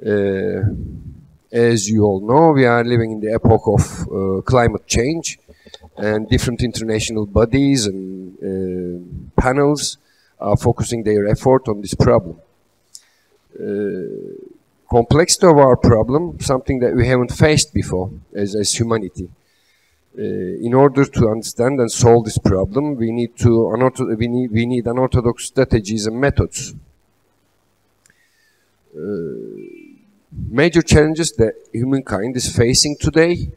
As you all know, we are living in the epoch of climate change, and different international bodies and panels are focusing their effort on this problem. Complexity of our problem, something that we haven't faced before as humanity. In order to understand and solve this problem, we need unorthodox strategies and methods. Major challenges that humankind is facing today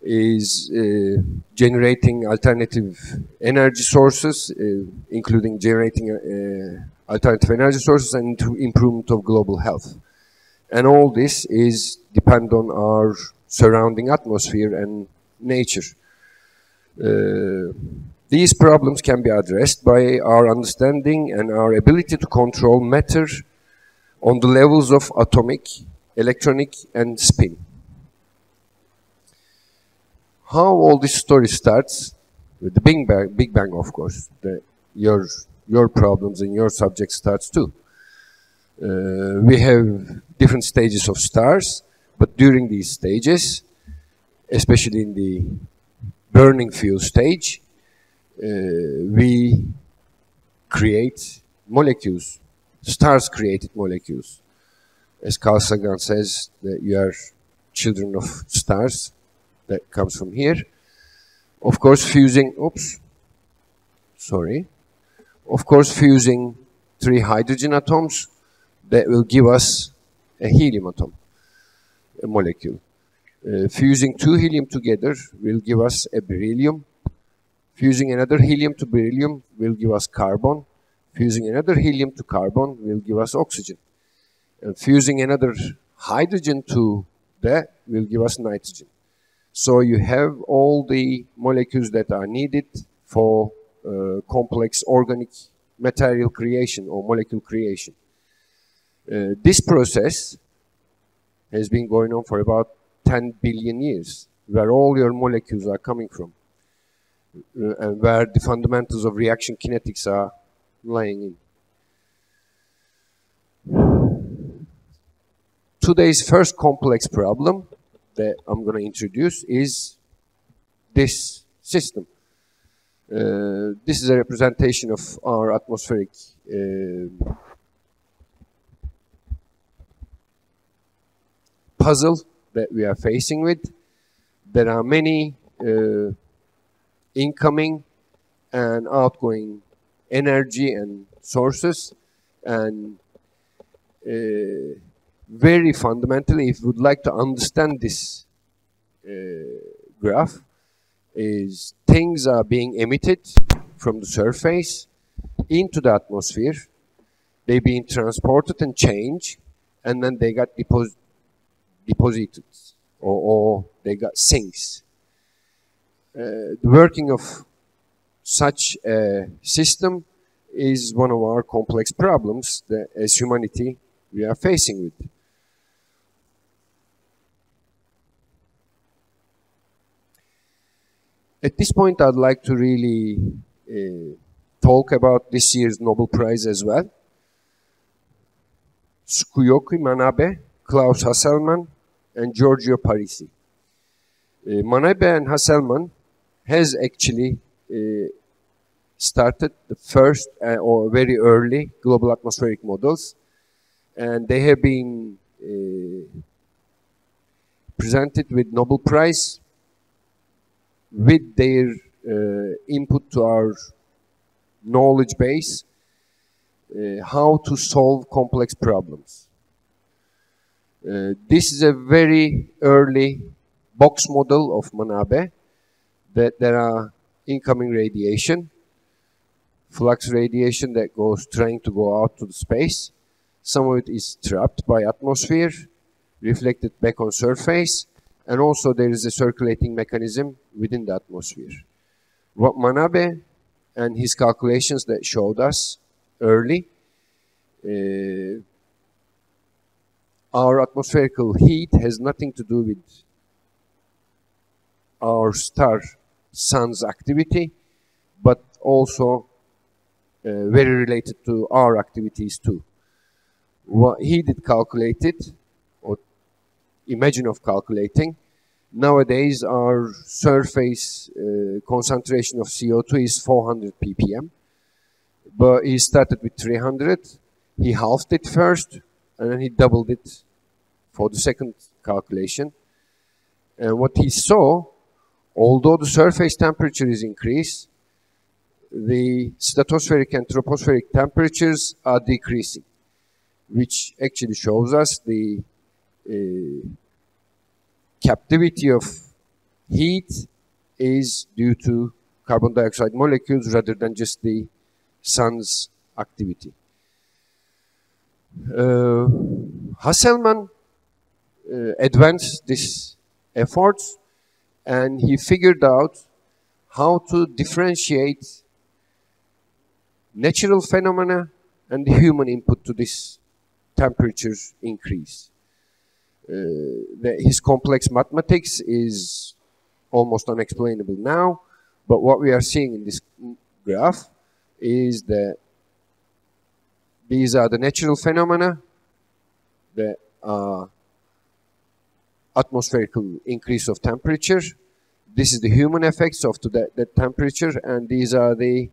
is generating alternative energy sources, including generating alternative energy sources and improvement of global health. And all this is depend on our surrounding atmosphere and nature. These problems can be addressed by our understanding and our ability to control matter on the levels of atomic, electronic, and spin. How all this story starts? With the Big Bang, of course. Your problems and your subject starts too. We have different stages of stars, but during these stages, especially in the burning fuel stage, we create molecules. Stars created molecules. As Carl Sagan says, that you are children of stars. That comes from here. Of course, fusing, Of course, fusing 3 hydrogen atoms, that will give us a helium atom, a molecule. Fusing 2 helium together will give us a beryllium. Fusing another helium to beryllium will give us carbon. Fusing another helium to carbon will give us oxygen. And fusing another hydrogen to that will give us nitrogen. So you have all the molecules that are needed for complex organic material creation or molecule creation. This process has been going on for about 10 billion years, where all your molecules are coming from, and where the fundamentals of reaction kinetics are lying in. Today's first complex problem that I'm going to introduce is this system. This is a representation of our atmospheric puzzle that we are facing with. There are many incoming and outgoing energy and sources, and very fundamentally, if you would like to understand this graph, is things are being emitted from the surface into the atmosphere. They're being transported and changed, and then they got deposited, or they got sinks. The working of such a system is one of our complex problems that, as humanity, we are facing with. At this point, I'd like to really talk about this year's Nobel Prize as well. Tsukuyoshi Manabe, Klaus Hasselmann, and Giorgio Parisi. Manabe and Hasselmann has actually started the first or very early global atmospheric models, and they have been presented with Nobel Prize with their input to our knowledge base, how to solve complex problems. This is a very early box model of Manabe, that there are incoming radiation, flux radiation that goes trying to go out to the space. Some of it is trapped by atmosphere, reflected back on surface, and also there is a circulating mechanism within the atmosphere. What Manabe and his calculations that showed us early, our atmospherical heat has nothing to do with our sun's activity, but also very related to our activities too. What he did calculated imagine of calculating. Nowadays, our surface concentration of CO2 is 400 ppm, but he started with 300. He halved it first, and then he doubled it for the second calculation. And what he saw, although the surface temperature is increased, the stratospheric and tropospheric temperatures are decreasing, which actually shows us the captivity of heat is due to carbon dioxide molecules rather than just the sun's activity. Hasselmann advanced this efforts, and he figured out how to differentiate natural phenomena and the human input to this temperature increase. His complex mathematics is almost unexplainable now, but what we are seeing in this graph is that these are the natural phenomena that are atmospherical increase of temperature. This is the human effects of that temperature, and these are the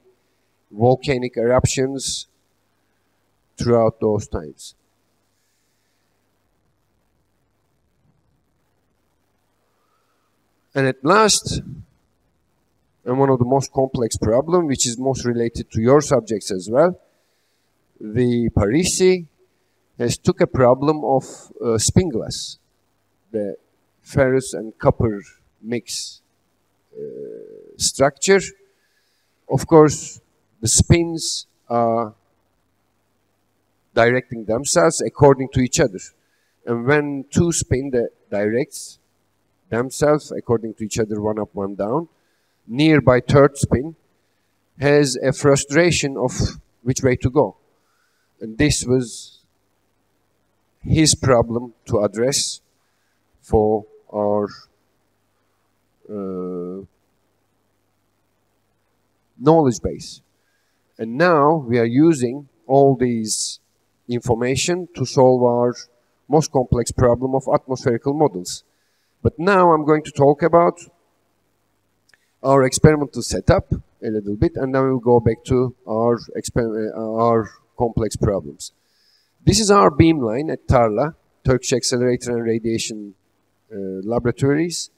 volcanic eruptions throughout those times. And at last, and one of the most complex problems, which is most related to your subjects as well, the Parisi has took a problem of spin glass, the ferrous and copper mix structure. Of course, the spins are directing themselves according to each other. And when two spin that directs themselves according to each other, one up, one down, nearby third spin has a frustration of which way to go. And this was his problem to address for our knowledge base. And now we are using all these information to solve our most complex problem of atmospherical models. But now I'm going to talk about our experimental setup a little bit, and then we'll go back to our complex problems. This is our beamline at Tarla, Turkish Accelerator and Radiation Laboratories.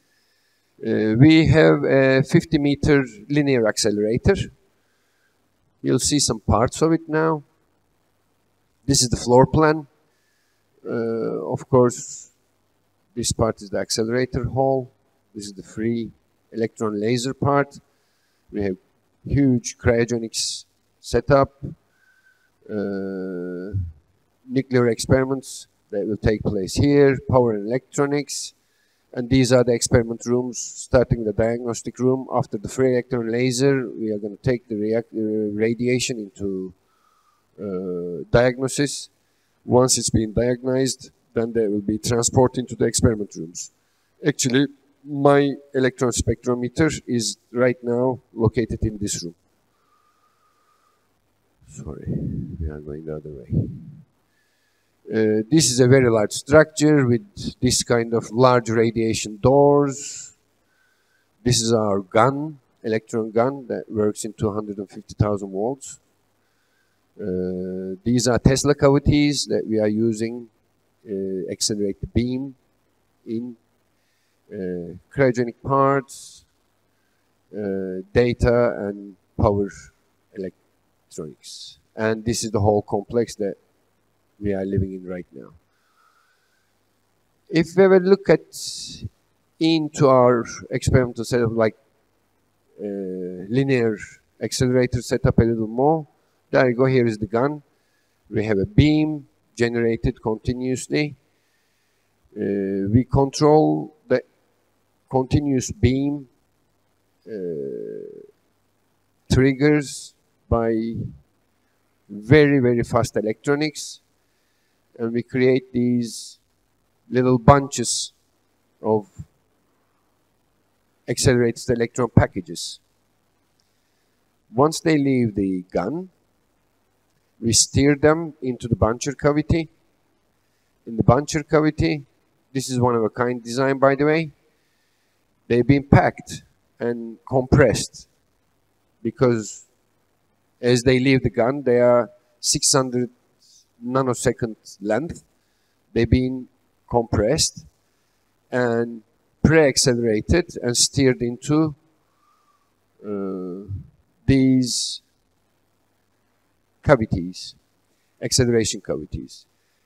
We have a 50-meter linear accelerator. You'll see some parts of it now. This is the floor plan. Of course, this part is the accelerator hall. This is the free electron laser part. We have huge cryogenics setup, nuclear experiments that will take place here, power and electronics. And these are the experiment rooms, starting the diagnostic room. After the free electron laser, we are going to take the radiation into diagnosis. Once it's been diagnosed, then they will be transported into the experiment rooms. Actually, my electron spectrometer is right now located in this room. Sorry, we are going the other way. This is a very large structure with this kind of large radiation doors. This is our gun, electron gun, that works in 250,000 volts. These are Tesla cavities that we are using accelerate the beam in cryogenic parts, data and power electronics. And this is the whole complex that we are living in right now. If we ever look into our experimental setup, like linear accelerator setup a little more, there you go, here is the gun. We have a beam generated continuously. We control the continuous beam triggers by very, very fast electronics. And we create these little bunches of accelerated electron packages. Once they leave the gun, we steer them into the buncher cavity. In the buncher cavity, This is one of a kind design, by the way. They've been packed and compressed because as they leave the gun, they are 600 nanosecond length. They've been compressed and pre-accelerated and steered into these cavities, acceleration cavities.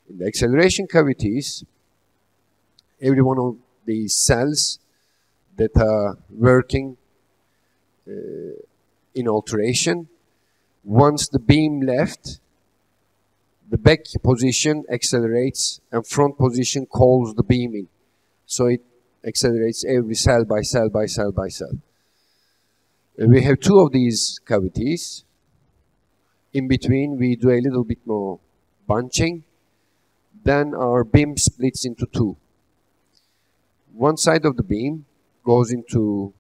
In the acceleration cavities, every one of these cells that are working in alteration, once the beam left, the back position accelerates and front position calls the beam in. So it accelerates every cell by cell by cell by cell. We have two of these cavities. In between, we do a little bit more bunching. Then our beam splits into two. One side of the beam goes into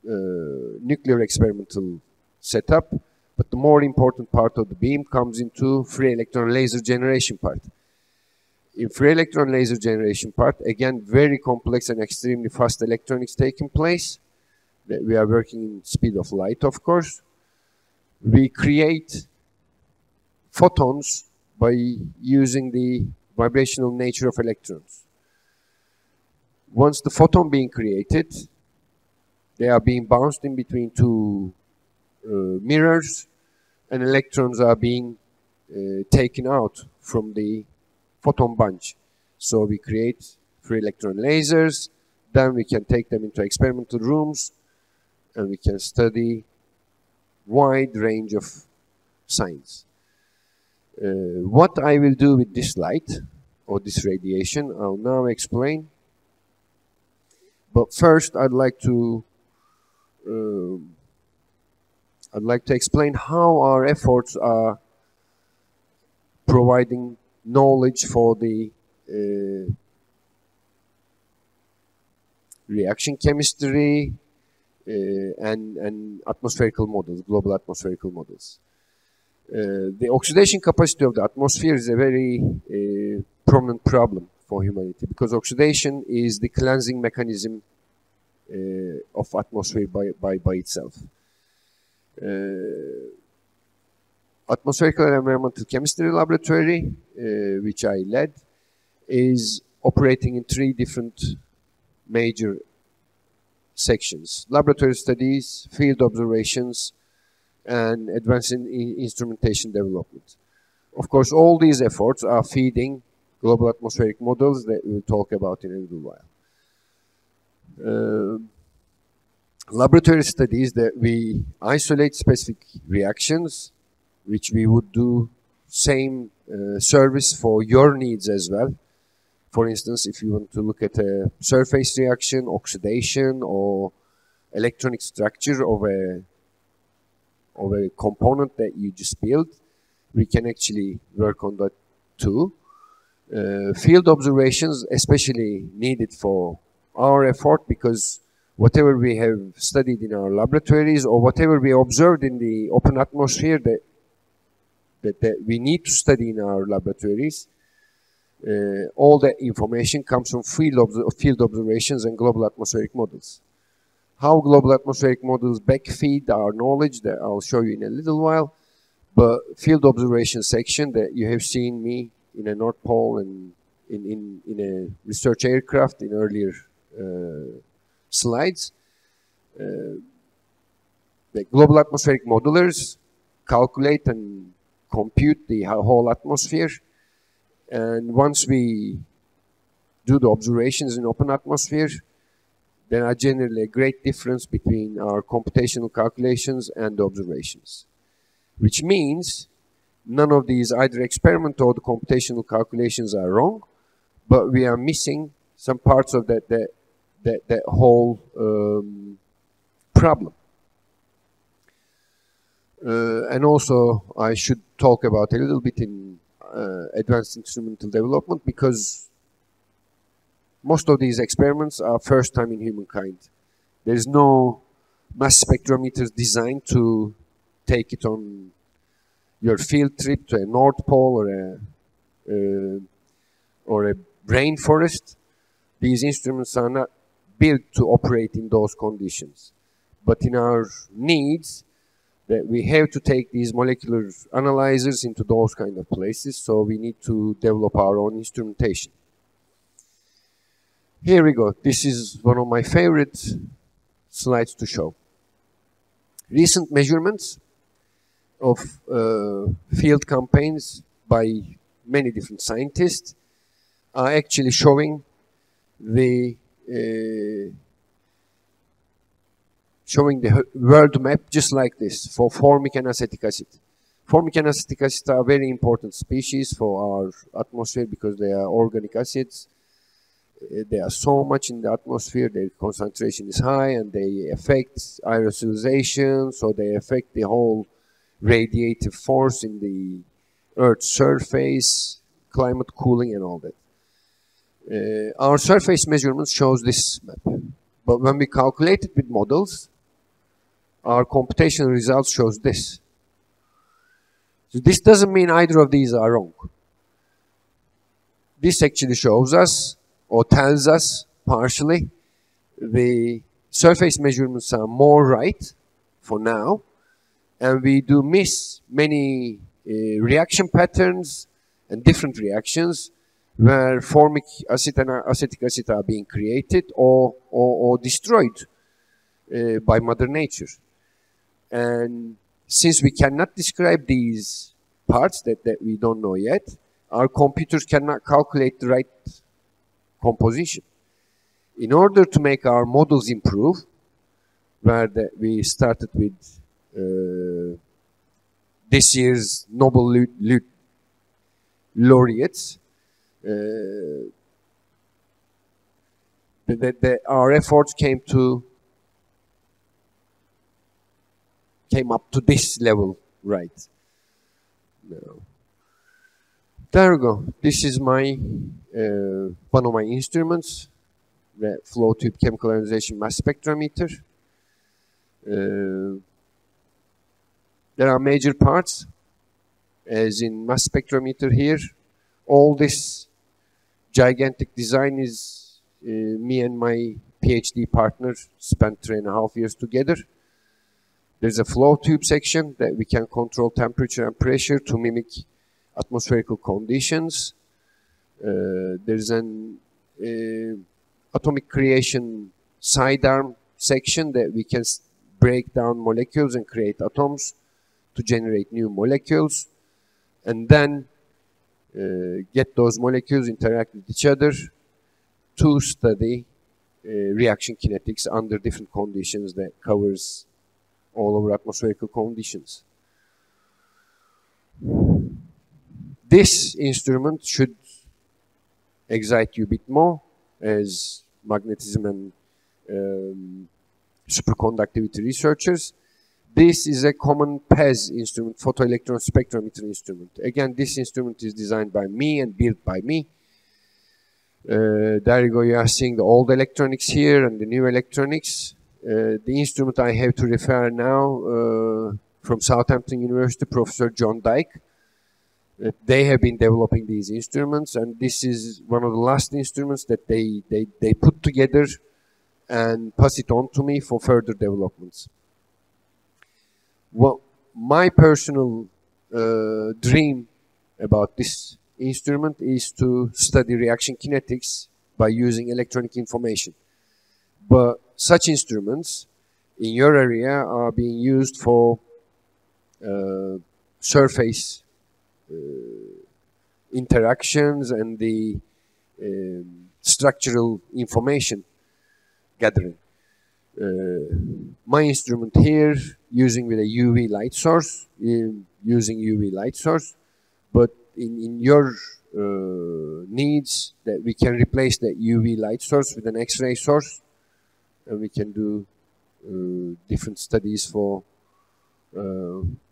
nuclear experimental setup, but the more important part of the beam comes into free electron laser generation part. In free electron laser generation part, again, very complex and extremely fast electronics taking place. We are working in speed of light, of course. We create photons by using the vibrational nature of electrons. Once the photon being created, they are being bounced in between two mirrors, and electrons are being taken out from the photon bunch. So we create free electron lasers, then we can take them into experimental rooms, and we can study wide range of science. What I will do with this light, or this radiation, I'll now explain. But first, I'd like to explain how our efforts are providing knowledge for the reaction chemistry and atmospherical models, global atmospherical models. The oxidation capacity of the atmosphere is a very prominent problem for humanity, because oxidation is the cleansing mechanism of atmosphere by itself. Atmospherical and Environmental Chemistry Laboratory, which I led, is operating in three different major sections: laboratory studies, field observations, and advanced instrumentation development. Of course, all these efforts are feeding global atmospheric models that we'll talk about in a little while. Laboratory studies that we isolate specific reactions, which we would do same service for your needs as well. For instance, if you want to look at a surface reaction, oxidation, or electronic structure of a component that you just built, we can actually work on that too. Field observations especially needed for our effort, because whatever we have studied in our laboratories or whatever we observed in the open atmosphere that we need to study in our laboratories, all that information comes from field observations and global atmospheric models. How global atmospheric models backfeed our knowledge, that I'll show you in a little while. But field observation section that you have seen me in a North Pole and in a research aircraft in earlier slides. The global atmospheric modelers calculate and compute the whole atmosphere. And once we do the observations in open atmosphere, there are generally a great difference between our computational calculations and the observations. Which means none of these, either experiment or the computational calculations, are wrong, but we are missing some parts of that whole problem. And also, I should talk about a little bit in advanced instrumental development, because most of these experiments are first time in humankind. There is no mass spectrometers designed to take it on your field trip to a North Pole or a rainforest. these instruments are not built to operate in those conditions. But in our needs, that we have to take these molecular analyzers into those kind of places, so we need to develop our own instrumentation. Here we go. This is one of my favorite slides to show. Recent measurements of field campaigns by many different scientists are actually showing the world map just like this for formic and acetic acid. Formic and acetic acid are very important species for our atmosphere because they are organic acids. They are so much in the atmosphere, their concentration is high, and they affect aerosolization, so they affect the whole radiative force in the Earth's surface, climate cooling and all that. Our surface measurements shows this map. But when we calculate it with models, our computational results shows this. So this doesn't mean either of these are wrong. This actually shows us, or tells us partially, the surface measurements are more right for now, and we do miss many reaction patterns and different reactions where formic acid and acetic acid are being created or destroyed by Mother Nature. And since we cannot describe these parts that we don't know yet, our computers cannot calculate the right composition. In order to make our models improve, where we started with this year's Nobel laureates, our efforts came up to this level, right? No. There we go. This is my one of my instruments, the flow tube chemical ionization mass spectrometer. There are major parts, as in mass spectrometer here. All this gigantic design is me and my PhD partner spent 3.5 years together. There's a flow tube section that we can control temperature and pressure to mimic atmospherical conditions. There's an atomic creation sidearm section that we can break down molecules and create atoms to generate new molecules, and then get those molecules interact with each other to study reaction kinetics under different conditions that covers all over atmospherical conditions. This instrument should excite you a bit more as magnetism and superconductivity researchers. This is a common PES instrument, photoelectron spectrometer instrument. Again, this instrument is designed by me and built by me. There you go, you are seeing the old electronics here and the new electronics. The instrument I have to refer now from Southampton University, Professor John Dyke. They have been developing these instruments, and this is one of the last instruments that they put together and pass it on to me for further developments. Well, my personal dream about this instrument is to study reaction kinetics by using electronic information. But such instruments in your area are being used for surface interactions and the structural information gathering. My instrument here, using with a UV light source, but in your needs, that we can replace that UV light source with an X-ray source, and we can do different studies for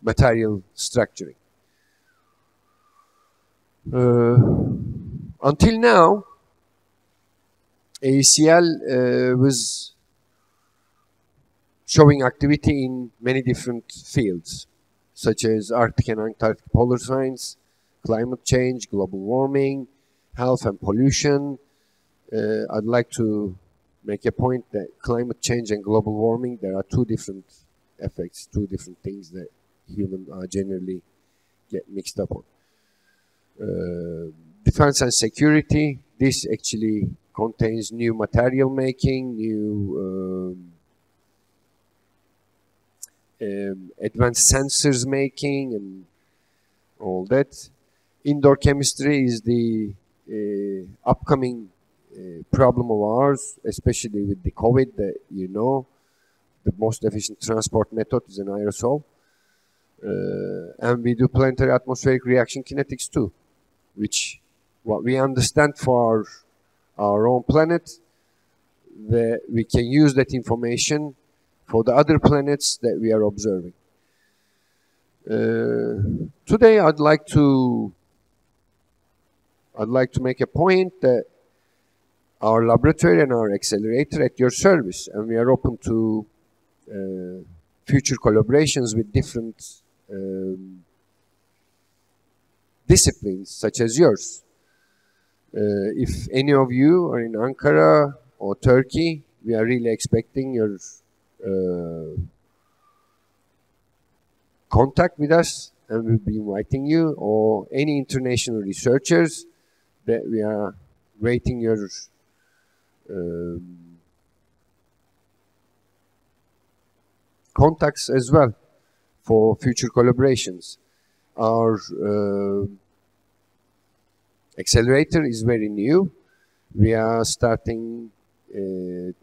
material structuring. Until now, AECL was showing activity in many different fields, such as Arctic and Antarctic polar science, climate change, global warming, health and pollution, I'd like to make a point that climate change and global warming, there are two different effects, two different things that humans generally get mixed up on. Defense and security, this actually contains new material making, new advanced sensors making, and all that. Indoor chemistry is the upcoming problem of ours, especially with the COVID, that you know, the most efficient transport method is an aerosol. And we do planetary atmospheric reaction kinetics too, which what we understand for our own planet, that we can use that information for the other planets that we are observing. Today I'd like to make a point that our laboratory and our accelerator at your service, and we are open to future collaborations with different disciplines such as yours. If any of you are in Ankara or Turkey, we are really expecting your contact with us, and we'll be inviting you, or any international researchers that we are waiting your contacts as well for future collaborations. Our accelerator is very new. We are starting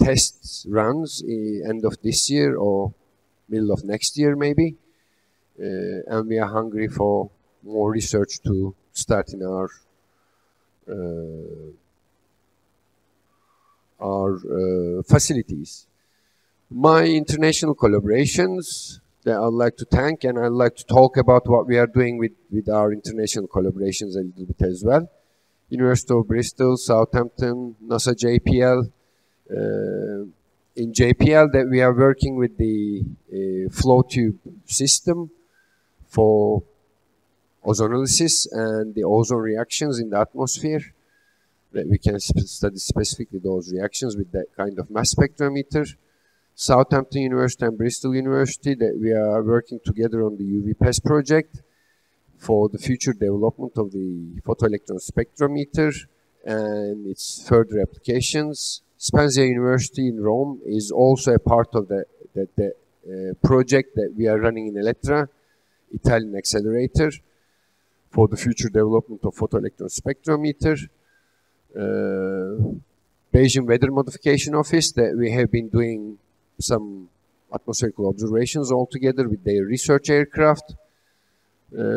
test runs end of this year or middle of next year maybe, and we are hungry for more research to start in our facilities. My international collaborations that I'd like to thank, and I'd like to talk about what we are doing with our international collaborations a little bit as well. University of Bristol, Southampton, NASA JPL. In JPL that we are working with the flow tube system for ozonolysis and the ozone reactions in the atmosphere, that we can study specifically those reactions with that kind of mass spectrometer. Southampton University and Bristol University that we are working together on the UV PES project for the future development of the photoelectron spectrometer and its further applications. Spezia University in Rome is also a part of the project that we are running in Electron, Italian accelerator, for the future development of photoelectron spectrometer. Beijing Weather Modification Office that we have been doing some atmospheric observations all together with their research aircraft.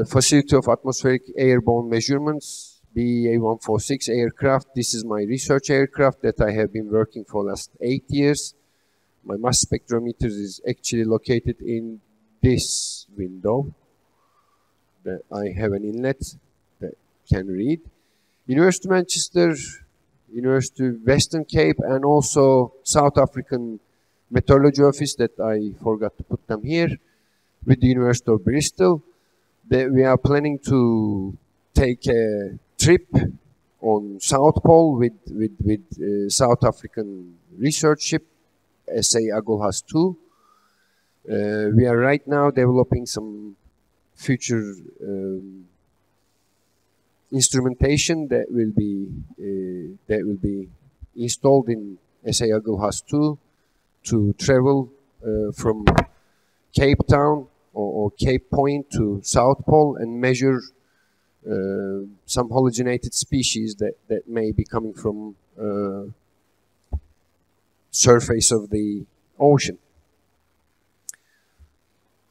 Facility of Atmospheric Airborne Measurements, BA-146 aircraft. This is my research aircraft that I have been working for the last 8 years. My mass spectrometer is actually located in this window. That I have an inlet that can read. University of Manchester, University of Western Cape, and also South African Meteorology Office that I forgot to put them here, with the University of Bristol, that we are planning to take a trip on South Pole with South African research ship, SA Agulhas 2. We are right now developing some future instrumentation that will be installed in SA Agulhas 2 to travel from Cape Town or Cape Point to South Pole and measure some halogenated species that may be coming from surface of the ocean.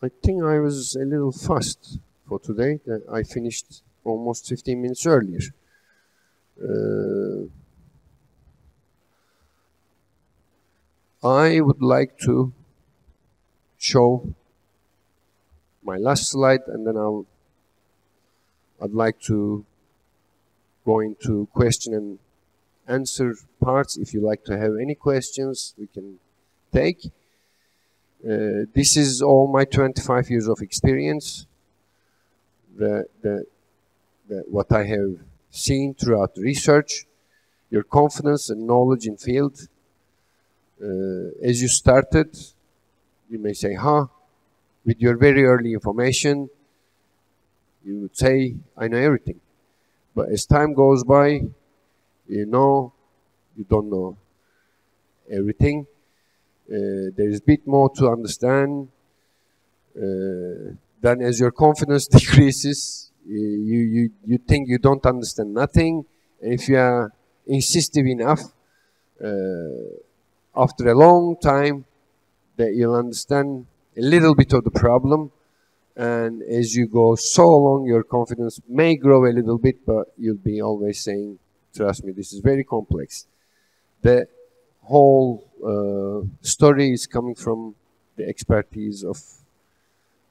I think I was a little fast for today. I finished almost 15 minutes earlier. I would like to show my last slide, and then I'd like to go into question and answer parts. If you like to have any questions, we can take. This is all my 25 years of experience, what I have seen throughout research, your confidence and knowledge in field. As you started, you may say, with your very early information, you would say, I know everything. But as time goes by, you know you don't know everything. There is a bit more to understand. Then as your confidence decreases, you think you don't understand nothing. And if you are insistive enough, after a long time, that you'll understand a little bit of the problem. And as you go so along, your confidence may grow a little bit, but you'll be always saying, trust me, this is very complex. The whole story is coming from the expertise of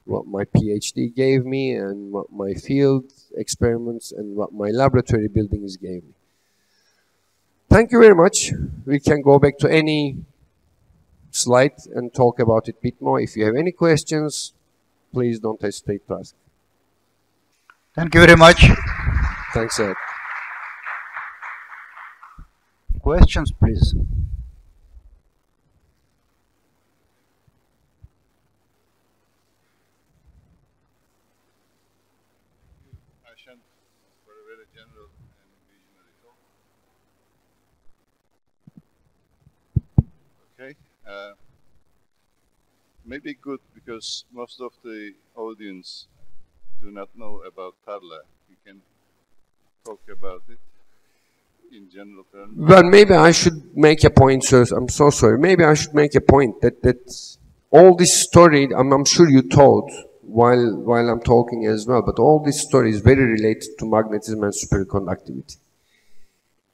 what my PhD gave me and what my field experiments and what my laboratory buildings gave me. Thank you very much. We can go back to any slide and talk about it a bit more. If you have any questions, please don't hesitate to ask. Thank you very much. Thanks, Ed. Questions, please. Ashan, for a very general and visionary talk. Okay. Maybe good because most of the audience do not know about Tarla. You can talk about it in general terms. Well, maybe I should make a point, sir. I'm so sorry. Maybe I should make a point that all this story, I'm sure you told while I'm talking as well, but all this story is very related to magnetism and superconductivity.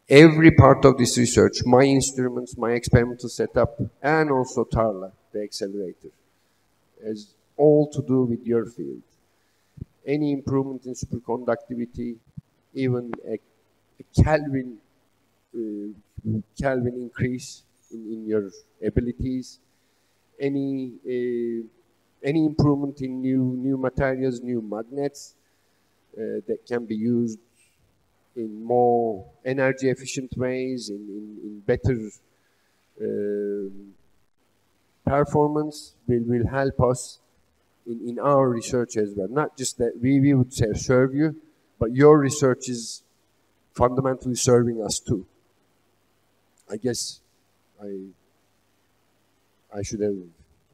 Every part of this research, my instruments, my experimental setup, and also Tarla, the accelerator, is all to do with your field. Any improvement in superconductivity, even a Kelvin increase in your abilities, any improvement in new materials, new magnets that can be used in more energy efficient ways, in better performance will help us in our research as well. Not just that we would say serve you, but your research is fundamentally serving us too. I guess I should have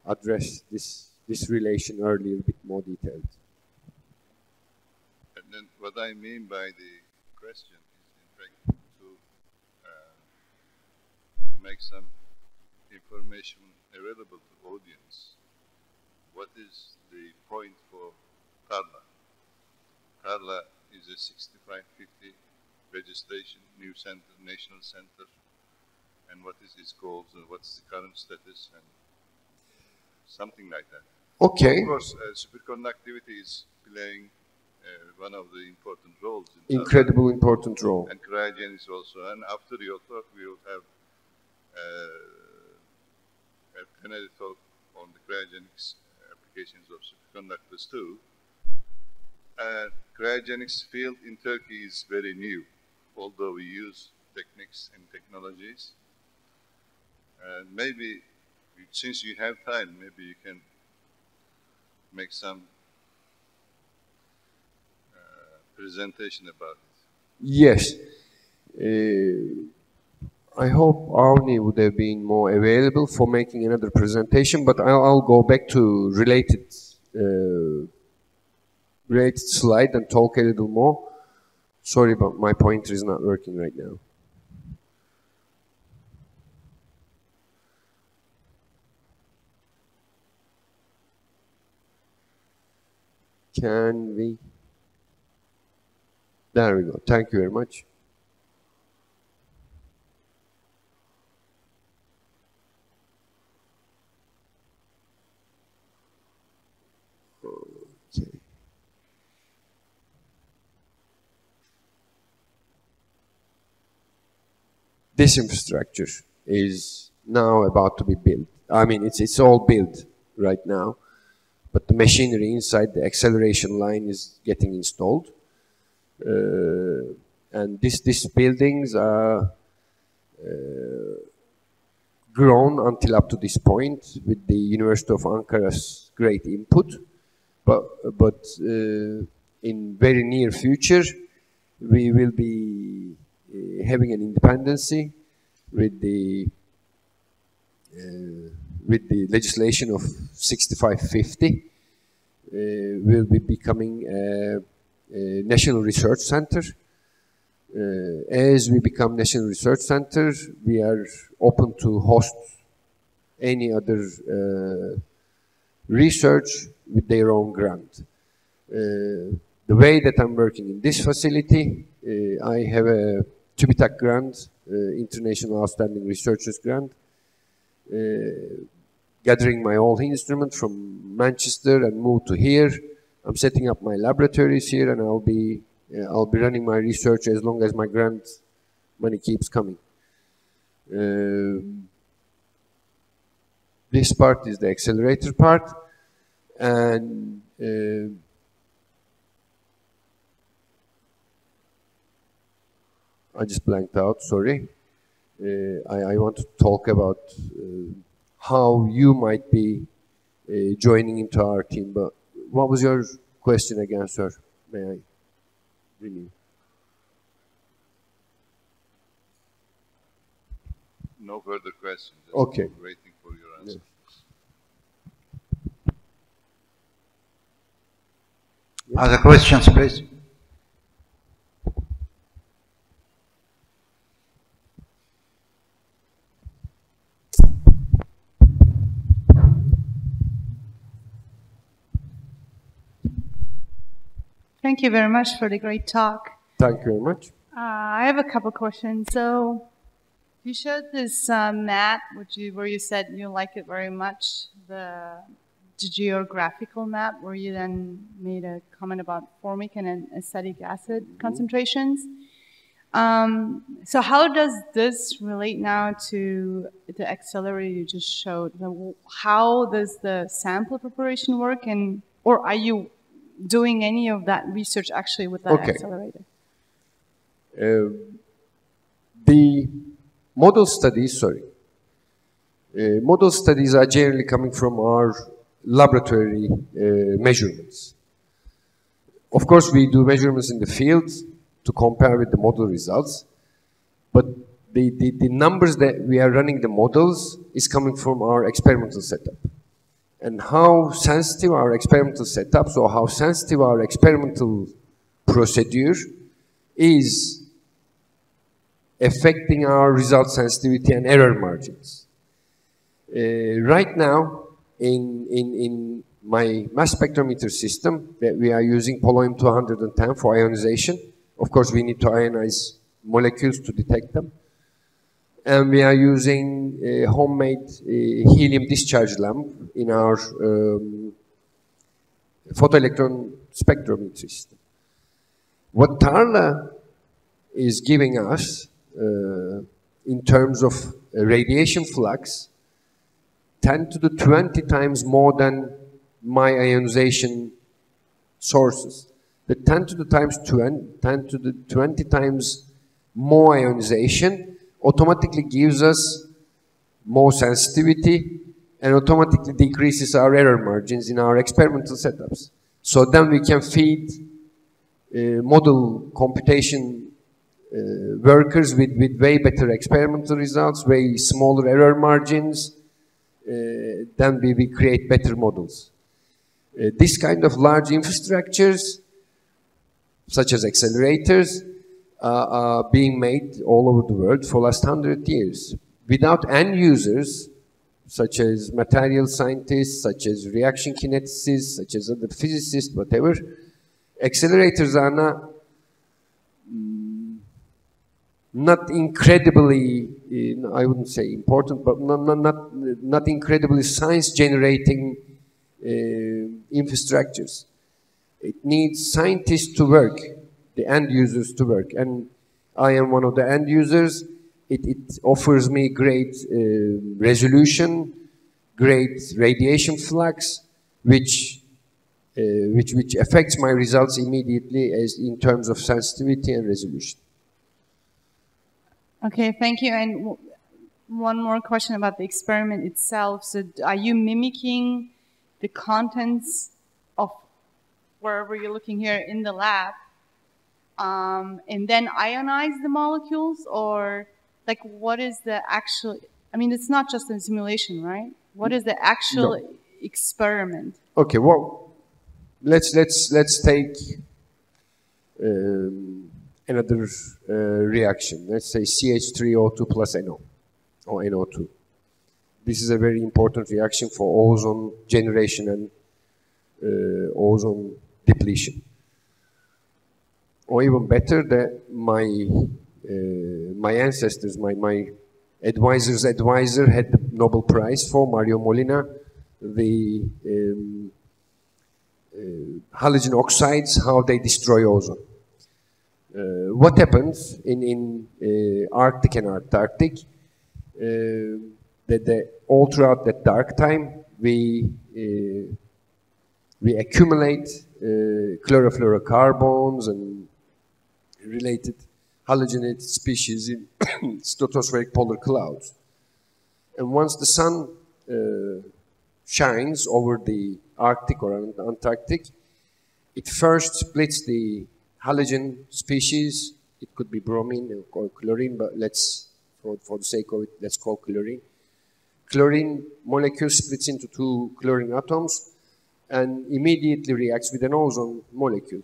addressed this relation earlier a bit more detailed. And then what I mean by the question is in fact to make some information available to audience. What is the point for Tarla? Tarla is a 6550 registration, new center, national center, and what is its goals and what's the current status and something like that. Okay. Of course, superconductivity is playing one of the important roles. Incredible important role. And cryogenics also. And after your talk, we will have a plenary talk on the cryogenics applications of superconductors too. Cryogenics field in Turkey is very new, although we use techniques and technologies. And maybe, since you have time, maybe you can make some presentation about it. Yes. I hope Arnie would have been more available for making another presentation, but I'll go back to related slide and talk a little more. Sorry, but my pointer is not working right now. Can we? There we go. Thank you very much. Okay. This infrastructure is now about to be built. I mean, it's all built right now, but the machinery inside the acceleration line is getting installed. And these buildings are grown until up to this point with the University of Ankara's great input. But in very near future, we will be having an independency with the legislation of 6550. Will be becoming a national research center. As we become national research center, we are open to host any other research with their own grant. The way that I'm working in this facility, I have a TÜBİTAK grant, International Outstanding Researchers grant, gathering my own instrument from Manchester and move to here. I'm setting up my laboratories here, and I'll be running my research as long as my grant money keeps coming. This part is the accelerator part, and I just blanked out, sorry. I want to talk about how you might be joining into our team, but what was your question again, sir? May I renew? No further questions. Just Okay. Waiting for your answer. Yeah. Other questions, please? Thank you very much for the great talk. Thank you very much. I have a couple questions. So, you showed this map, where you said you like it very much, the geographical map, where you then made a comment about formic and acetic acid concentrations. So how does this relate now to the accelerator you just showed? How does the sample preparation work, or are you doing any of that research actually with that accelerator? The model studies, model studies are generally coming from our laboratory measurements. Of course, we do measurements in the field to compare with the model results, but the numbers that we are running the models is coming from our experimental setup. And how sensitive our experimental setups, or how sensitive our experimental procedure is affecting our result sensitivity and error margins. Right now, in my mass spectrometer system that we are using polonium 210 for ionization. Of course, we need to ionize molecules to detect them. And we are using a homemade helium discharge lamp in our photoelectron spectrometry system. What Tarla is giving us in terms of radiation flux 10 to the 20 times more than my ionization sources. The 10 to the 20 times more ionization automatically gives us more sensitivity and automatically decreases our error margins in our experimental setups. So then we can feed model computation workers with way better experimental results, way smaller error margins. Then we create better models. This kind of large infrastructures, such as accelerators, are being made all over the world for the last 100 years. Without end users, such as material scientists, such as reaction kineticists, such as other physicists, whatever, accelerators are not incredibly, I wouldn't say important, but not incredibly science-generating infrastructures. It needs scientists to work, the end users to work, and I am one of the end users. It offers me great resolution, great radiation flux, which affects my results immediately as in terms of sensitivity and resolution. Okay, thank you. And one more question about the experiment itself. So are you mimicking the contents of wherever you're looking here in the lab, and then ionize the molecules? Or like what is the actual, I mean, it's not just a simulation, right? What is the actual experiment? Okay, well, let's take another reaction. Let's say CH3O2 plus NO, or NO2. This is a very important reaction for ozone generation and ozone depletion. Or even better, that my ancestors, my advisor's advisor had the Nobel Prize for Mario Molina, the halogen oxides, how they destroy ozone. What happens in Arctic and Antarctic, that all throughout that dark time, we accumulate chlorofluorocarbons and related halogenated species in stratospheric polar clouds. And once the sun shines over the Arctic or Antarctic, it first splits the halogen species. It could be bromine or chlorine, but let's, for the sake of it, let's call chlorine. Chlorine molecule splits into 2 chlorine atoms and immediately reacts with an ozone molecule.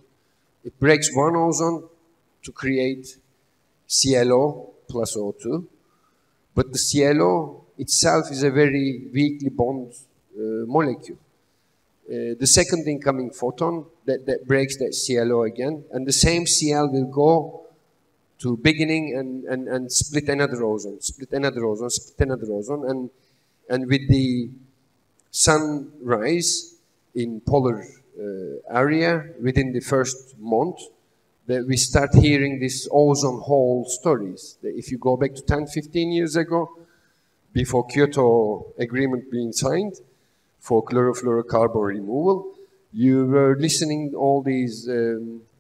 It breaks one ozone to create ClO plus O2, but the ClO itself is a very weakly bonded molecule. The second incoming photon that breaks that ClO again, and the same Cl will go to beginning and split another ozone, split another ozone, split another ozone, and with the sunrise in polar area within the first month, that we start hearing these ozone hole stories. That if you go back to 10, 15 years ago, before Kyoto Agreement being signed for chlorofluorocarbon removal, you were listening all these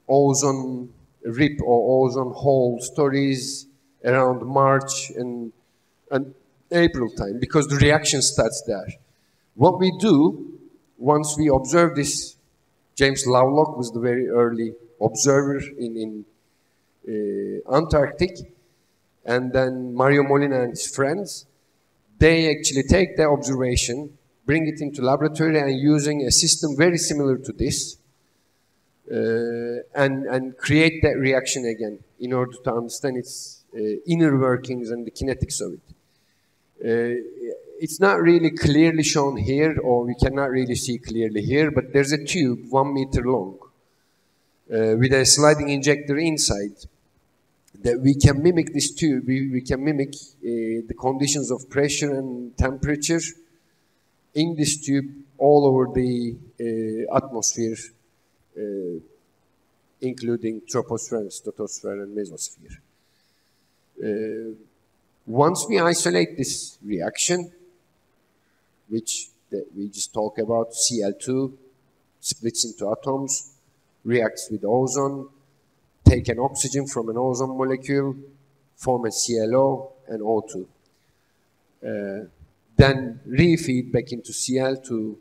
ozone rip or ozone hole stories around March and April time, because the reaction starts there. What we do, once we observe this, James Lovelock was the very early observer in Antarctic, and then Mario Molina and his friends, they actually take their observation, bring it into laboratory, and using a system very similar to this, and create that reaction again in order to understand its inner workings and the kinetics of it. It's not really clearly shown here, or we cannot really see clearly here, but there's a tube 1 meter long with a sliding injector inside, that we can mimic this tube. We can mimic the conditions of pressure and temperature in this tube all over the atmosphere, including troposphere, and stratosphere, and mesosphere. Once we isolate this reaction, which we just talked about, Cl2 splits into atoms, reacts with ozone, take an oxygen from an ozone molecule, form a ClO and O2. Then refeed back into Cl to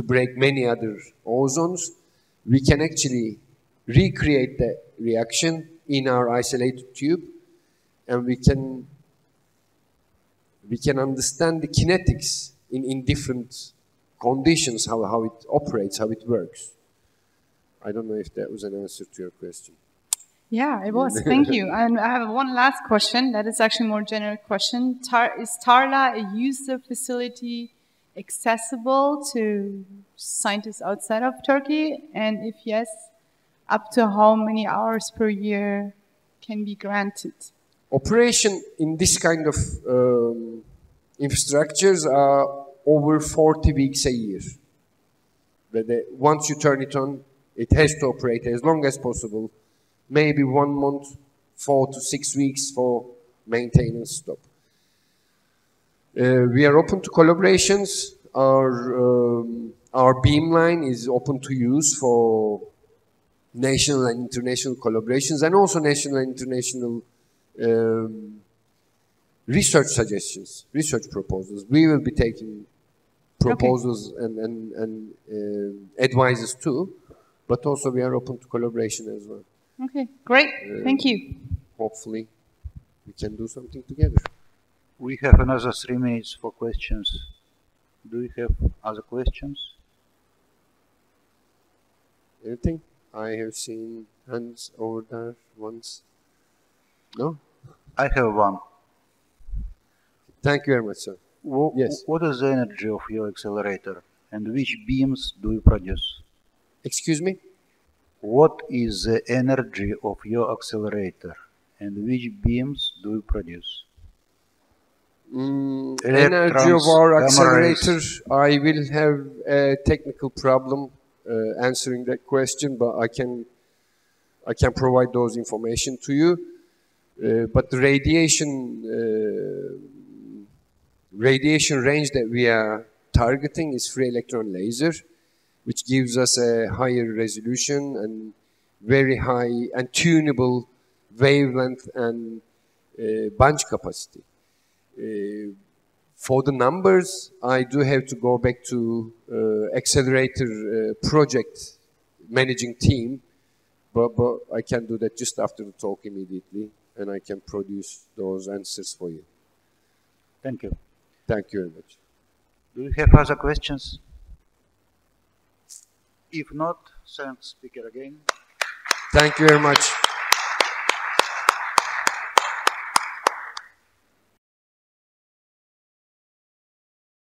break many other ozones. We can actually recreate the reaction in our isolated tube, and we can understand the kinetics in different conditions, how it operates, how it works. I don't know if that was an answer to your question. Yeah, it was. Thank you. And I have one last question. That is actually a more general question. Is Tarla a user facility accessible to scientists outside of Turkey? And if yes, up to how many hours per year can be granted? Operation in this kind of infrastructures are over 40 weeks a year. But once you turn it on, it has to operate as long as possible. Maybe 1 month, 4 to 6 weeks for maintenance stop. We are open to collaborations. Our beamline is open to use for national and international collaborations, and also national and international research suggestions, research proposals. We will be taking proposals and advices too, but also we are open to collaboration as well. Okay, great. Thank you. Hopefully, we can do something together. We have another 3 minutes for questions. Do you have other questions? Anything? I have seen hands over there once. No? I have one. Thank you very much, sir. Yes. What is the energy of your accelerator and which beams do you produce? Excuse me? What is the energy of your accelerator and which beams do you produce? Energy of our accelerator, I will have a technical problem answering that question, but I can provide those information to you. But the radiation range that we are targeting is free electron laser, which gives us a higher resolution and very high and tunable wavelength and bunch capacity. For the numbers, I do have to go back to accelerator project managing team, but I can do that just after the talk immediately, and I can produce those answers for you. Thank you. Thank you very much. Do you have other questions? If not, thanks, speaker, again. Thank you very much.